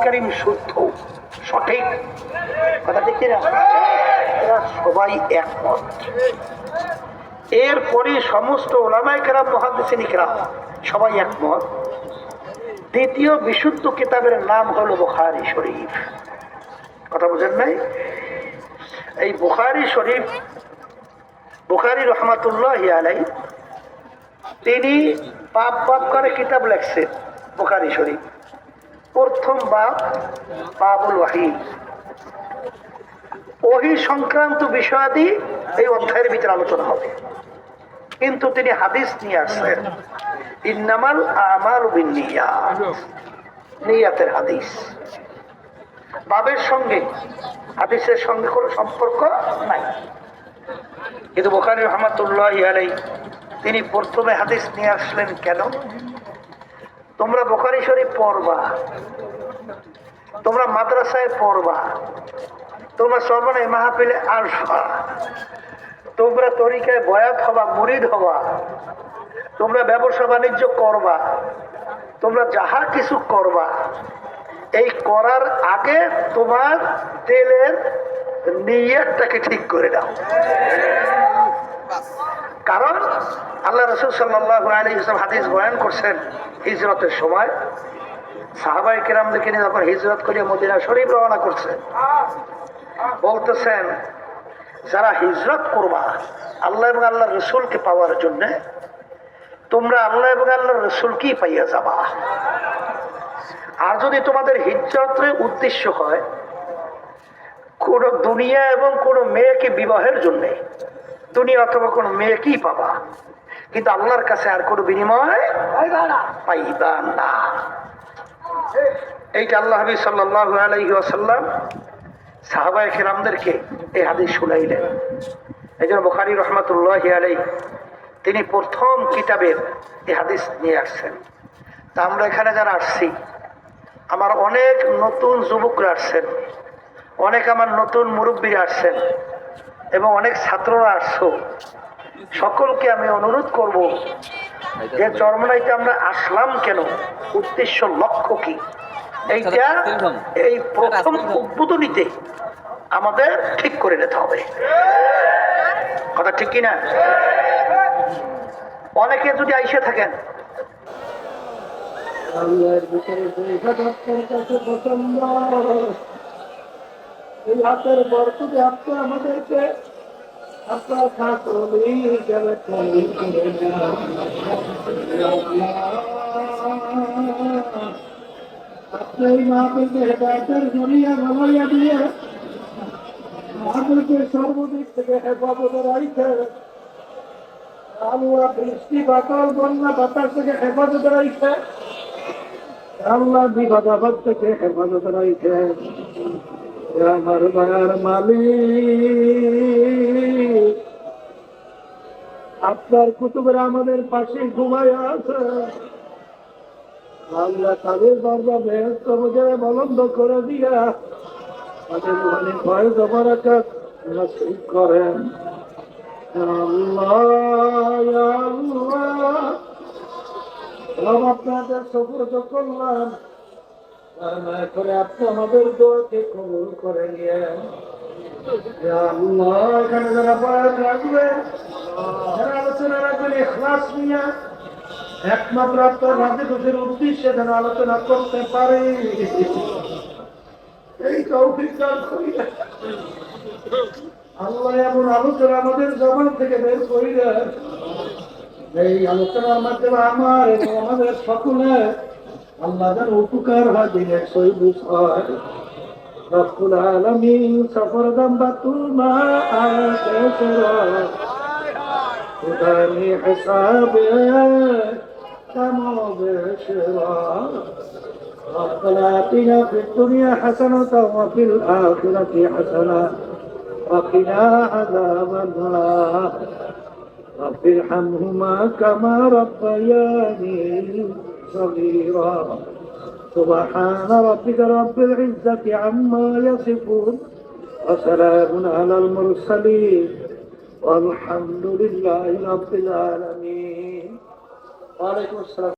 কারীম শুদ্ধ সঠিক কথা ঠিক না? এরা সবাই একমত। এরপরে সমস্ত উলামায়ে কেরাম মুহাদ্দিসিন কিরাম সবাই একমত। দ্বিতীয় বিশুদ্ধ কিতাবের নাম হলো বুখারী শরীফ। কথা বুঝেন নাই? এই বুখারী শরীফ, বুখারী রহমাতুল্লাহি আলাইহি তিনি বাব বাব করে কিতাব লেখছেন। বুখারী শরীফ প্রথম বাব বাবুল ওয়াহী, ওহী সংক্রান্ত বিষয়াদি এই অধ্যায়ের ভিতরে আলোচনা হবে। কিন্তু তিনি হাদিস নিয়ে আসছেন, ইন্নামাল আমালু বিন্নিয়াত, নিয়াতের হাদিস। বাবের সঙ্গে হাদিসের সঙ্গে কোনো সম্পর্ক নাই। কিন্তু বুখারী রাহমাতুল্লাহি আলাইহি তিনি প্রথমে হাদিস নিয়ে আসলেন কেন? তোমরা বুখারী শরীফ পড়বা, তোমরা মাদ্রাসায় পড়বা, তোমরা সর্বনে মাহফিলে আসবা, তোমরা তরিকায় বয়াত হবা, মুরিদ হবা, তোমরা ব্যবসা বাণিজ্য করবা, তোমরা যাহা কিছু করবা, এই করার আগে তোমার দিলের নিয়তটাকে ঠিক করে দাও। কারণ আল্লাহ রাসূল সাল্লাল্লাহু আলাইহি ওয়াসাল্লাম হাদিস বয়ান করছেন হিজরতের সময় সাহাবায়ে কেরামদেরকে নিয়ে যখন হিজরত করে মদিনা শরীফ রওনা করছেন, বলতেছেন যারা হিজরত করবা আল্লাহ এবং আল্লাহর রাসূলকে পাওয়ার জন্য, তোমরা আল্লাহ এবং আল্লাহর রাসূলকেই পাইয়া যাবা। আর যদি তোমাদের হিজরতের উদ্দেশ্য হয় কোন দুনিয়া এবং কোন মেয়েকে বিবাহের জন্য, দুনিয়া অথবা কোন মেয়েকেই পাবা, কিন্তু আল্লাহর কাছে আর কোনো বিনিময় পাইবা না। এইটা আল্লাহ হাবিব সাল্লাল্লাহু আলাইহি ওয়াসাল্লাম সাহাবায়ে কেরামদেরকে এই হাদিস শুনাইলেন। এই জন্য বুখারী রহমাতুল্লাহি আলাইহি তিনি প্রথম কিতাবের এই হাদিস নিয়ে আসছেন। তা আমরা এখানে যারা আসছি, আমার অনেক নতুন যুবকরা আসছেন, অনেক আমার নতুন মুরব্বীরা আসছেন এবং অনেক ছাত্ররা আসছো। সকলকে আমি অনুরোধ করব যে চরমনাইতে আমরা আসলাম কেন, উদ্দেশ্য লক্ষ্য কি, এইটা এই প্রথম উদ্বোধনীতে আমাদের ঠিক করে নিতে হবে। কথা ঠিক কিনা? অনেকে যদি আইসে থাকেন আল্লাহর ভিতরে আপনার কাছে পছন্দ, এই হাতের বরকতে আপনি আমাদেরকে আপনার ছাত্রী হিসেবে আপনি এই মাহফিলকে হেদায়েতের জরিয়া বানাইয়া দিয়ে আমাদেরকে সর্বদিক থেকে হেফাজতে রাখছে। আল্লাহ বৃষ্টি বাতাল বন্যা বাতাস থেকে হেফাজতে রাখছে, আল্লাহ বিপদ আপদ থেকে হেফাজতে রাখছে। আমার দয়ার মালিক আপনার কুতুবের আমাদের পাশে ঘুমায় আছে। আল্লাহ তাদের দরজা বেহেশত বোঝায় বলন্দ করে দিয়া তাদের ওখানে ভয় বরকত নসিব করেন। আল্লাহ আপনাদের সুপুর্দ করলাম, করে আপনি আমাদের দোয়াকে কবুল করে নিয়েন। আল্লাহ এখানে যারা বয়ান রাখবে, যারা আলোচনা রাখবেন, ইখলাস নিয়ে একমাত্র আপনার রাজি খুশির উদ্দেশ্যে যেন আলোচনা করতে পারে, এই তৌফিক দান করিলেন। আল্লাহ এমন আলোচনা আমাদের জবান থেকে বের করিলেন, এই আলোচনার মাধ্যমে আমার এবং আমাদের সকলের আল্লাহ যেন উপকার হয়, দিনের সহিব হয়। রব্বুল আলামিন সফর দাম বাতুল মা খুদানি হিসাবে কামো বেশরা। ربنا آتنا في الدنيا حسنة وفي الآخرة حسنة وقنا عذاب النار. رب ارحمهما كما ربياني صغيرا. سبحان ربك رب العزة عما يصفون وسلام على المرسلين والحمد لله رب العالمين. وعليكم السلام.